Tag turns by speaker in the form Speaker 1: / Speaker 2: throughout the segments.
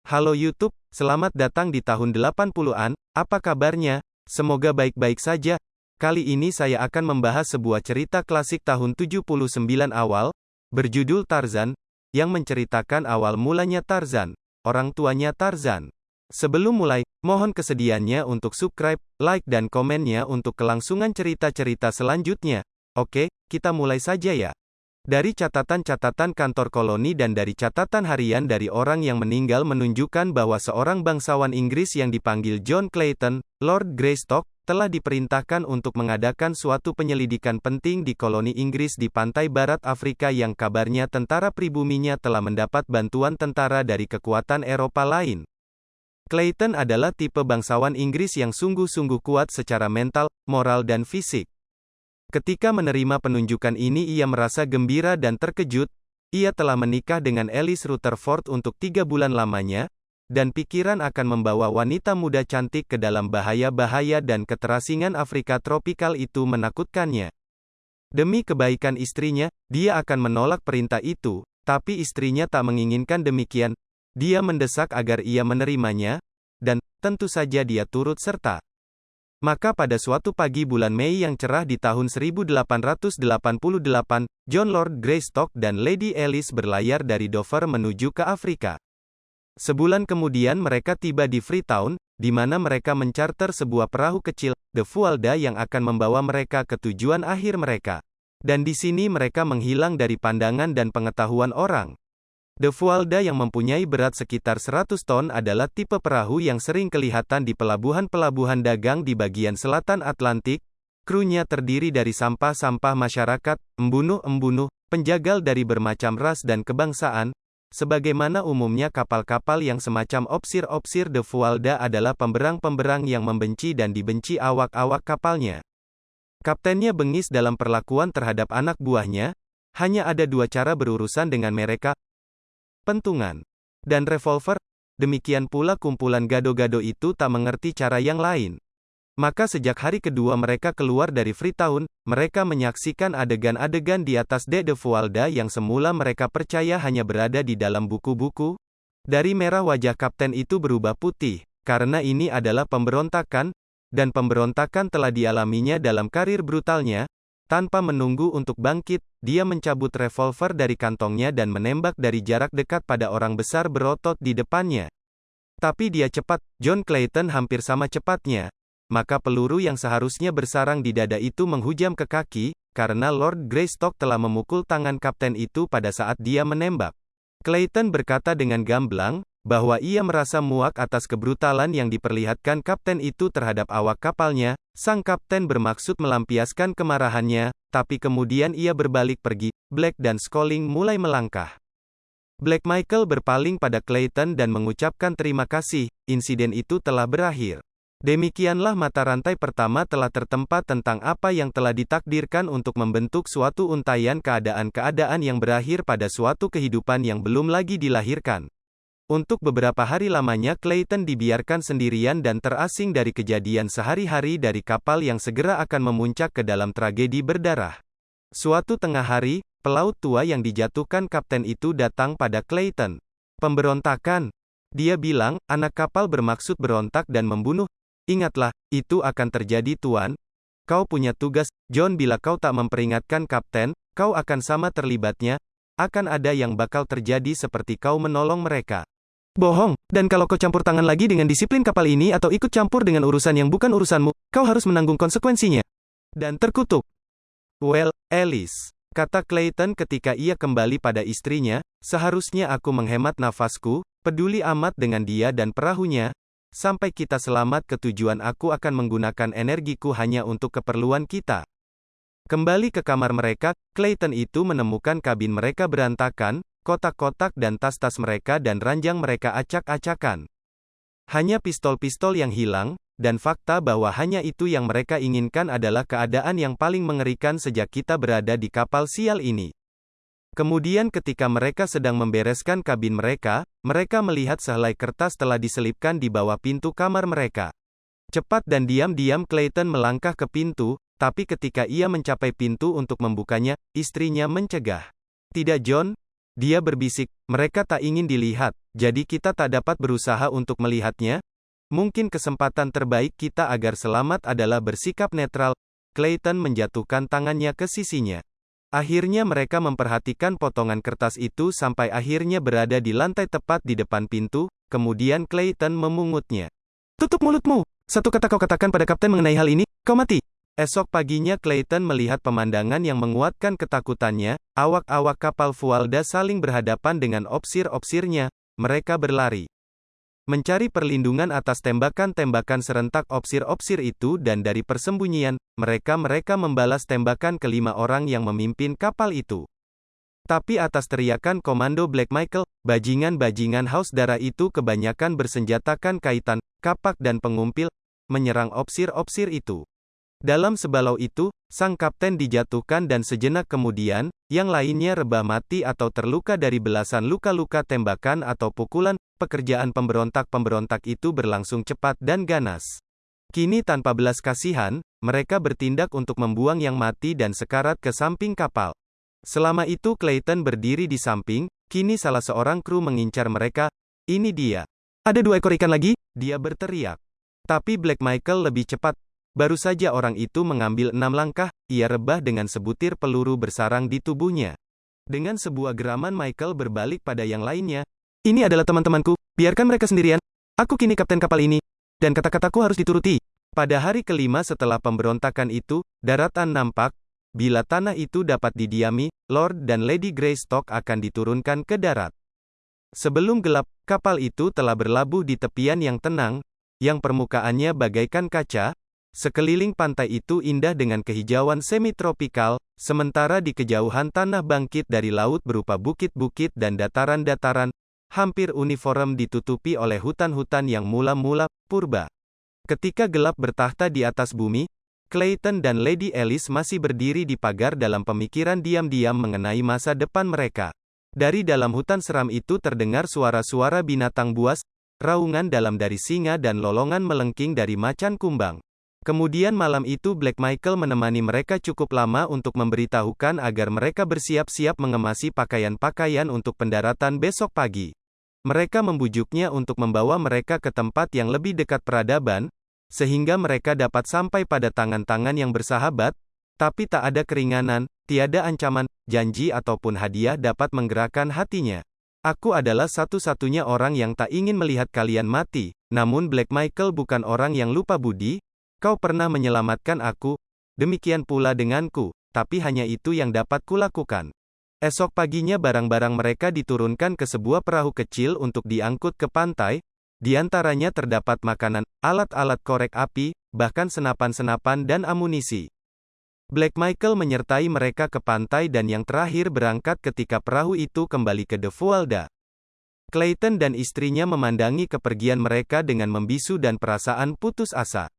Speaker 1: Halo YouTube, selamat datang di tahun 80-an, apa kabarnya? Semoga baik-baik saja. Kali ini saya akan membahas sebuah cerita klasik tahun 79 awal, berjudul Tarzan, yang menceritakan awal mulanya Tarzan, orang tuanya Tarzan. Sebelum mulai, mohon kesediaannya untuk subscribe, like dan komennya untuk kelangsungan cerita-cerita selanjutnya. Oke, kita mulai saja ya. Dari catatan-catatan kantor koloni dan dari catatan harian dari orang yang meninggal menunjukkan bahwa seorang bangsawan Inggris yang dipanggil John Clayton, Lord Greystock, telah diperintahkan untuk mengadakan suatu penyelidikan penting di koloni Inggris di pantai barat Afrika yang kabarnya tentara pribuminya telah mendapat bantuan tentara dari kekuatan Eropa lain. Clayton adalah tipe bangsawan Inggris yang sungguh-sungguh kuat secara mental, moral dan fisik. Ketika menerima penunjukan ini ia merasa gembira dan terkejut. Ia telah menikah dengan Alice Rutherford untuk 3 bulan lamanya, dan pikiran akan membawa wanita muda cantik ke dalam bahaya-bahaya dan keterasingan Afrika tropikal itu menakutkannya. Demi kebaikan istrinya, dia akan menolak perintah itu, tapi istrinya tak menginginkan demikian. Dia mendesak agar ia menerimanya, dan tentu saja dia turut serta. Maka pada suatu pagi bulan Mei yang cerah di tahun 1888, John Lord Greystock dan Lady Alice berlayar dari Dover menuju ke Afrika. Sebulan kemudian mereka tiba di Freetown, di mana mereka mencarter sebuah perahu kecil, The Fualda yang akan membawa mereka ke tujuan akhir mereka. Dan di sini mereka menghilang dari pandangan dan pengetahuan orang. The Fualda yang mempunyai berat sekitar 100 ton adalah tipe perahu yang sering kelihatan di pelabuhan-pelabuhan dagang di bagian selatan Atlantik. Krunya terdiri dari sampah-sampah masyarakat, embunuh-embunuh, penjagal dari bermacam ras dan kebangsaan. Sebagaimana umumnya kapal-kapal yang semacam opsir-opsir The Fualda adalah pemberang-pemberang yang membenci dan dibenci awak-awak kapalnya. Kaptennya bengis dalam perlakuan terhadap anak buahnya. Hanya ada 2 cara berurusan dengan mereka: pentungan dan revolver. Demikian pula kumpulan gado-gado itu tak mengerti cara yang lain. Maka sejak hari kedua mereka keluar dari Freetown, mereka menyaksikan adegan-adegan di atas dek The Fualda yang semula mereka percaya hanya berada di dalam buku-buku. Dari merah wajah kapten itu berubah putih, karena ini adalah pemberontakan, dan pemberontakan telah dialaminya dalam karir brutalnya. Tanpa menunggu untuk bangkit, dia mencabut revolver dari kantongnya dan menembak dari jarak dekat pada orang besar berotot di depannya. Tapi dia cepat, John Clayton hampir sama cepatnya. Maka peluru yang seharusnya bersarang di dada itu menghujam ke kaki, karena Lord Greystock telah memukul tangan kapten itu pada saat dia menembak. Clayton berkata dengan gamblang, bahwa ia merasa muak atas kebrutalan yang diperlihatkan kapten itu terhadap awak kapalnya. Sang kapten bermaksud melampiaskan kemarahannya, tapi kemudian ia berbalik pergi. Black dan Schooling mulai melangkah. Black Michael berpaling pada Clayton dan mengucapkan terima kasih. Insiden itu telah berakhir. Demikianlah mata rantai pertama telah tertempa tentang apa yang telah ditakdirkan untuk membentuk suatu untaian keadaan-keadaan yang berakhir pada suatu kehidupan yang belum lagi dilahirkan. Untuk beberapa hari lamanya Clayton dibiarkan sendirian dan terasing dari kejadian sehari-hari dari kapal yang segera akan memuncak ke dalam tragedi berdarah. Suatu tengah hari, pelaut tua yang dijatuhkan kapten itu datang pada Clayton. Pemberontakan. Dia bilang, anak kapal bermaksud berontak dan membunuh. Ingatlah, itu akan terjadi tuan. Kau punya tugas, John. Bila kau tak memperingatkan kapten, kau akan sama terlibatnya. Akan ada yang bakal terjadi seperti kau menolong mereka. Bohong, dan kalau kau campur tangan lagi dengan disiplin kapal ini atau ikut campur dengan urusan yang bukan urusanmu, kau harus menanggung konsekuensinya. Dan terkutuk. Well, Alice, kata Clayton ketika ia kembali pada istrinya, seharusnya aku menghemat nafasku, peduli amat dengan dia dan perahunya. Sampai kita selamat ke tujuan aku akan menggunakan energiku hanya untuk keperluan kita. Kembali ke kamar mereka, Clayton itu menemukan kabin mereka berantakan, kotak-kotak dan tas-tas mereka dan ranjang mereka acak-acakan. Hanya pistol-pistol yang hilang, dan fakta bahwa hanya itu yang mereka inginkan adalah keadaan yang paling mengerikan sejak kita berada di kapal sial ini. Kemudian ketika mereka sedang membereskan kabin mereka, mereka melihat sehelai kertas telah diselipkan di bawah pintu kamar mereka. Cepat dan diam-diam Clayton melangkah ke pintu, tapi ketika ia mencapai pintu untuk membukanya, istrinya mencegah. Tidak John, dia berbisik, mereka tak ingin dilihat. Jadi kita tak dapat berusaha untuk melihatnya? Mungkin kesempatan terbaik kita agar selamat adalah bersikap netral. Clayton menjatuhkan tangannya ke sisinya. Akhirnya mereka memperhatikan potongan kertas itu sampai akhirnya berada di lantai tepat di depan pintu, kemudian Clayton memungutnya. Tutup mulutmu! Satu kata kau katakan pada kapten mengenai hal ini, kau mati! Esok paginya Clayton melihat pemandangan yang menguatkan ketakutannya, awak-awak kapal Fualda saling berhadapan dengan opsir-opsirnya, mereka berlari. Mencari perlindungan atas tembakan-tembakan serentak opsir-opsir itu dan dari persembunyian, mereka membalas tembakan kelima orang yang memimpin kapal itu. Tapi atas teriakan komando Black Michael, bajingan-bajingan haus darah itu kebanyakan bersenjatakan kaitan, kapak dan pengumpil, menyerang opsir-opsir itu. Dalam sebalau itu, sang kapten dijatuhkan dan sejenak kemudian, yang lainnya rebah mati atau terluka dari belasan luka-luka tembakan atau pukulan. Pekerjaan pemberontak-pemberontak itu berlangsung cepat dan ganas. Kini tanpa belas kasihan, mereka bertindak untuk membuang yang mati dan sekarat ke samping kapal. Selama itu Clayton berdiri di samping, kini salah seorang kru mengincar mereka. Ini dia. Ada 2 ekor ikan lagi, dia berteriak. Tapi Black Michael lebih cepat. Baru saja orang itu mengambil 6 langkah, ia rebah dengan sebutir peluru bersarang di tubuhnya. Dengan sebuah geraman Michael berbalik pada yang lainnya. Ini adalah teman-temanku, biarkan mereka sendirian. Aku kini kapten kapal ini. Dan kata-kataku harus dituruti. Pada hari kelima setelah pemberontakan itu, daratan nampak. Bila tanah itu dapat didiami, Lord dan Lady Greystoke akan diturunkan ke darat. Sebelum gelap, kapal itu telah berlabuh di tepian yang tenang, yang permukaannya bagaikan kaca. Sekeliling pantai itu indah dengan kehijauan semi-tropikal, sementara di kejauhan tanah bangkit dari laut berupa bukit-bukit dan dataran-dataran, hampir uniform ditutupi oleh hutan-hutan yang mula-mula purba. Ketika gelap bertahta di atas bumi, Clayton dan Lady Alice masih berdiri di pagar dalam pemikiran diam-diam mengenai masa depan mereka. Dari dalam hutan seram itu terdengar suara-suara binatang buas, raungan dalam dari singa dan lolongan melengking dari macan kumbang. Kemudian malam itu Black Michael menemani mereka cukup lama untuk memberitahukan agar mereka bersiap-siap mengemasi pakaian-pakaian untuk pendaratan besok pagi. Mereka membujuknya untuk membawa mereka ke tempat yang lebih dekat peradaban, sehingga mereka dapat sampai pada tangan-tangan yang bersahabat, tapi tak ada keringanan, tiada ancaman, janji ataupun hadiah dapat menggerakkan hatinya. Aku adalah satu-satunya orang yang tak ingin melihat kalian mati, namun Black Michael bukan orang yang lupa budi. Kau pernah menyelamatkan aku, demikian pula denganku, tapi hanya itu yang dapat kulakukan. Esok paginya barang-barang mereka diturunkan ke sebuah perahu kecil untuk diangkut ke pantai, di antaranya terdapat makanan, alat-alat korek api, bahkan senapan-senapan dan amunisi. Black Michael menyertai mereka ke pantai dan yang terakhir berangkat ketika perahu itu kembali ke The Fualda. Clayton dan istrinya memandangi kepergian mereka dengan membisu dan perasaan putus asa.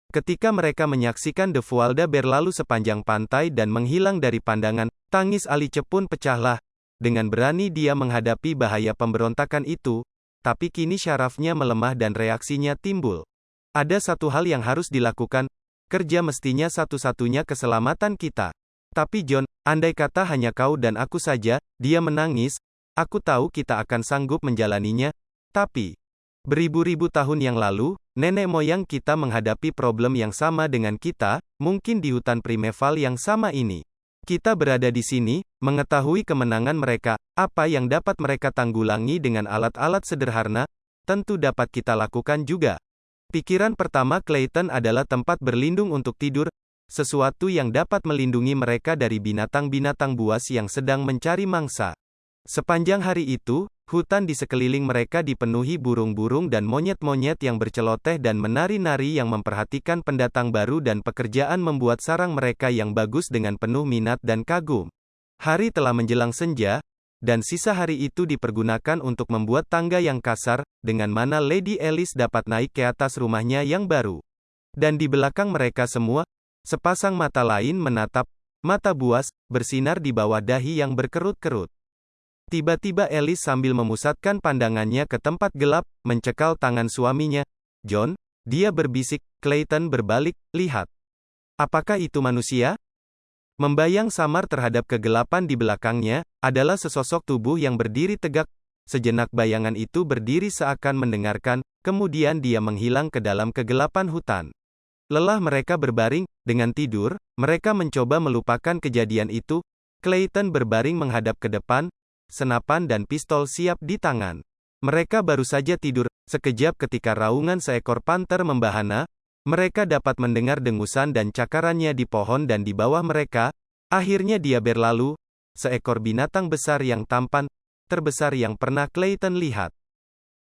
Speaker 1: Ketika mereka menyaksikan The Fualda berlalu sepanjang pantai dan menghilang dari pandangan, tangis Alice pun pecahlah. Dengan berani dia menghadapi bahaya pemberontakan itu, tapi kini syarafnya melemah dan reaksinya timbul. Ada satu hal yang harus dilakukan, kerja mestinya satu-satunya keselamatan kita. Tapi John, andai kata hanya kau dan aku saja, dia menangis, aku tahu kita akan sanggup menjalaninya, tapi beribu-ribu tahun yang lalu, nenek moyang kita menghadapi problem yang sama dengan kita, mungkin di hutan primeval yang sama ini. Kita berada di sini, mengetahui kemenangan mereka, apa yang dapat mereka tanggulangi dengan alat-alat sederhana, tentu dapat kita lakukan juga. Pikiran pertama Clayton adalah tempat berlindung untuk tidur, sesuatu yang dapat melindungi mereka dari binatang-binatang buas yang sedang mencari mangsa. Sepanjang hari itu, hutan di sekeliling mereka dipenuhi burung-burung dan monyet-monyet yang berceloteh dan menari-nari yang memperhatikan pendatang baru dan pekerjaan membuat sarang mereka yang bagus dengan penuh minat dan kagum. Hari telah menjelang senja, dan sisa hari itu dipergunakan untuk membuat tangga yang kasar, dengan mana Lady Alice dapat naik ke atas rumahnya yang baru. Dan di belakang mereka semua, sepasang mata lain menatap, mata buas, bersinar di bawah dahi yang berkerut-kerut. Tiba-tiba Alice sambil memusatkan pandangannya ke tempat gelap, mencekal tangan suaminya. John, dia berbisik. Clayton berbalik, lihat. Apakah itu manusia? Membayang samar terhadap kegelapan di belakangnya, adalah sesosok tubuh yang berdiri tegak, Sejenak bayangan itu berdiri seakan mendengarkan, kemudian dia menghilang ke dalam kegelapan hutan. Lelah mereka berbaring, dengan tidur, mereka mencoba melupakan kejadian itu. Clayton berbaring menghadap ke depan, senapan dan pistol siap di tangan. Mereka baru saja tidur, sekejap ketika raungan seekor panter membahana, mereka dapat mendengar dengusan dan cakarannya di pohon dan di bawah mereka. Akhirnya dia berlalu, seekor binatang besar yang tampan, terbesar yang pernah Clayton lihat.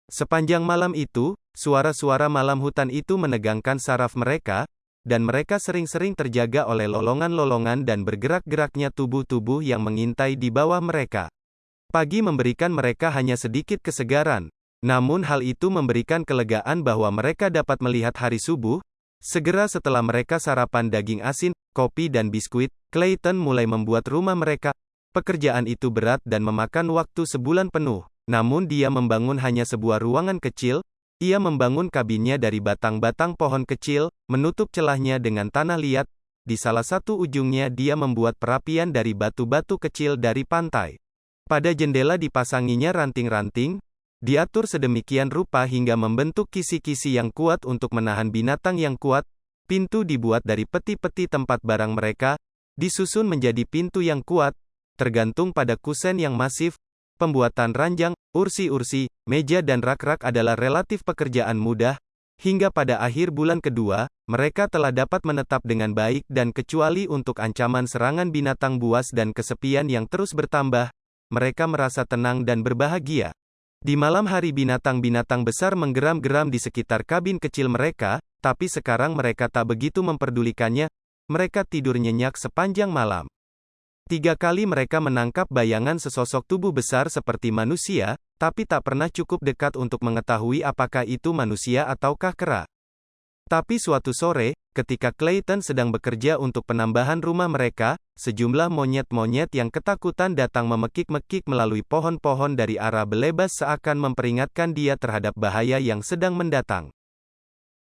Speaker 1: Sepanjang malam itu, suara-suara malam hutan itu menegangkan saraf mereka, dan mereka sering-sering terjaga oleh lolongan-lolongan dan bergerak-geraknya tubuh-tubuh yang mengintai di bawah mereka. Pagi memberikan mereka hanya sedikit kesegaran, namun hal itu memberikan kelegaan bahwa mereka dapat melihat hari subuh. Segera setelah mereka sarapan daging asin, kopi dan biskuit, Clayton mulai membuat rumah mereka. Pekerjaan itu berat dan memakan waktu sebulan penuh. Namun dia membangun hanya sebuah ruangan kecil. Ia membangun kabinnya dari batang-batang pohon kecil, menutup celahnya dengan tanah liat. Di salah satu ujungnya dia membuat perapian dari batu-batu kecil dari pantai. Pada jendela dipasanginya ranting-ranting, diatur sedemikian rupa hingga membentuk kisi-kisi yang kuat untuk menahan binatang yang kuat. Pintu dibuat dari peti-peti tempat barang mereka, disusun menjadi pintu yang kuat, tergantung pada kusen yang masif. Pembuatan ranjang, ursi-ursi, meja dan rak-rak adalah relatif pekerjaan mudah. Hingga pada akhir bulan kedua, mereka telah dapat menetap dengan baik dan kecuali untuk ancaman serangan binatang buas dan kesepian yang terus bertambah, mereka merasa tenang dan berbahagia. Di malam hari binatang-binatang besar menggeram-geram di sekitar kabin kecil mereka, tapi sekarang mereka tak begitu memperdulikannya. Mereka tidur nyenyak sepanjang malam. 3 kali mereka menangkap bayangan sesosok tubuh besar seperti manusia, tapi tak pernah cukup dekat untuk mengetahui apakah itu manusia ataukah kera. Tapi suatu sore, ketika Clayton sedang bekerja untuk penambahan rumah mereka, sejumlah monyet-monyet yang ketakutan datang memekik-mekik melalui pohon-pohon dari arah belebas seakan memperingatkan dia terhadap bahaya yang sedang mendatang.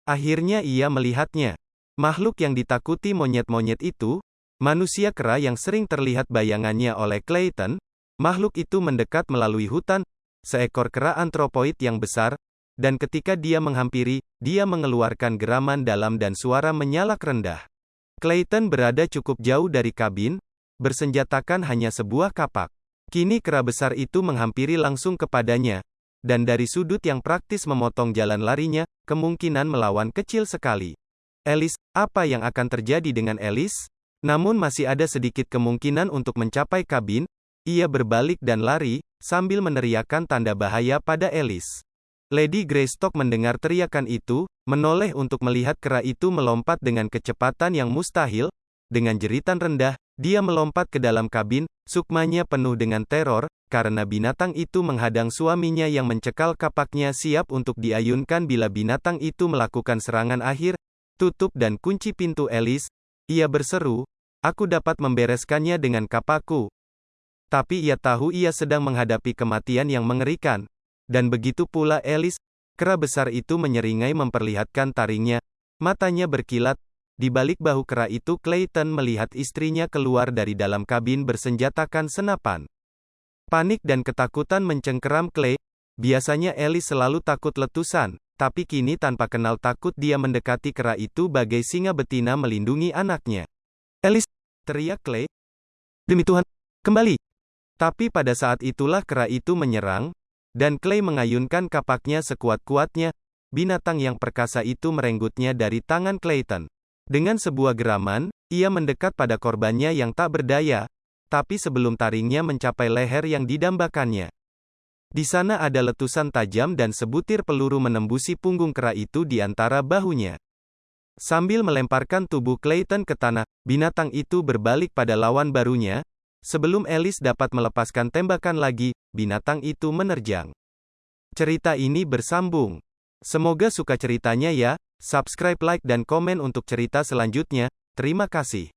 Speaker 1: Akhirnya ia melihatnya. Makhluk yang ditakuti monyet-monyet itu, manusia kera yang sering terlihat bayangannya oleh Clayton. Makhluk itu mendekat melalui hutan, seekor kera antropoid yang besar, dan ketika dia menghampiri, dia mengeluarkan geraman dalam dan suara menyalak rendah. Clayton berada cukup jauh dari kabin, bersenjatakan hanya sebuah kapak. Kini kera besar itu menghampiri langsung kepadanya, dan dari sudut yang praktis memotong jalan larinya, kemungkinan melawan kecil sekali. Alice, apa yang akan terjadi dengan Alice? Namun masih ada sedikit kemungkinan untuk mencapai kabin. Ia berbalik dan lari, sambil meneriakkan tanda bahaya pada Alice. Lady Greystock mendengar teriakan itu, menoleh untuk melihat kera itu melompat dengan kecepatan yang mustahil. Dengan jeritan rendah, dia melompat ke dalam kabin, sukmanya penuh dengan teror, karena binatang itu menghadang suaminya yang mencekal kapaknya siap untuk diayunkan bila binatang itu melakukan serangan akhir. Tutup dan kunci pintu Alice. Ia berseru, "Aku dapat membereskannya dengan kapakku." Tapi ia tahu ia sedang menghadapi kematian yang mengerikan. Dan begitu pula Alice. Kera besar itu menyeringai memperlihatkan taringnya. Matanya berkilat. Di balik bahu kera itu Clayton melihat istrinya keluar dari dalam kabin bersenjatakan senapan. Panik dan ketakutan mencengkeram Clay. Biasanya Alice selalu takut letusan, tapi kini tanpa kenal takut dia mendekati kera itu bagai singa betina melindungi anaknya. "Alice!" teriak Clay. "Demi Tuhan, kembali!" Tapi pada saat itulah kera itu menyerang, dan Clay mengayunkan kapaknya sekuat-kuatnya. Binatang yang perkasa itu merenggutnya dari tangan Clayton. Dengan sebuah geraman, ia mendekat pada korbannya yang tak berdaya, tapi sebelum taringnya mencapai leher yang didambakannya, di sana ada letusan tajam dan sebutir peluru menembusi punggung kera itu di antara bahunya. Sambil melemparkan tubuh Clayton ke tanah, binatang itu berbalik pada lawan barunya. Sebelum Alice dapat melepaskan tembakan lagi, binatang itu menerjang. Cerita ini bersambung. Semoga suka ceritanya ya. Subscribe, like dan komen untuk cerita selanjutnya. Terima kasih.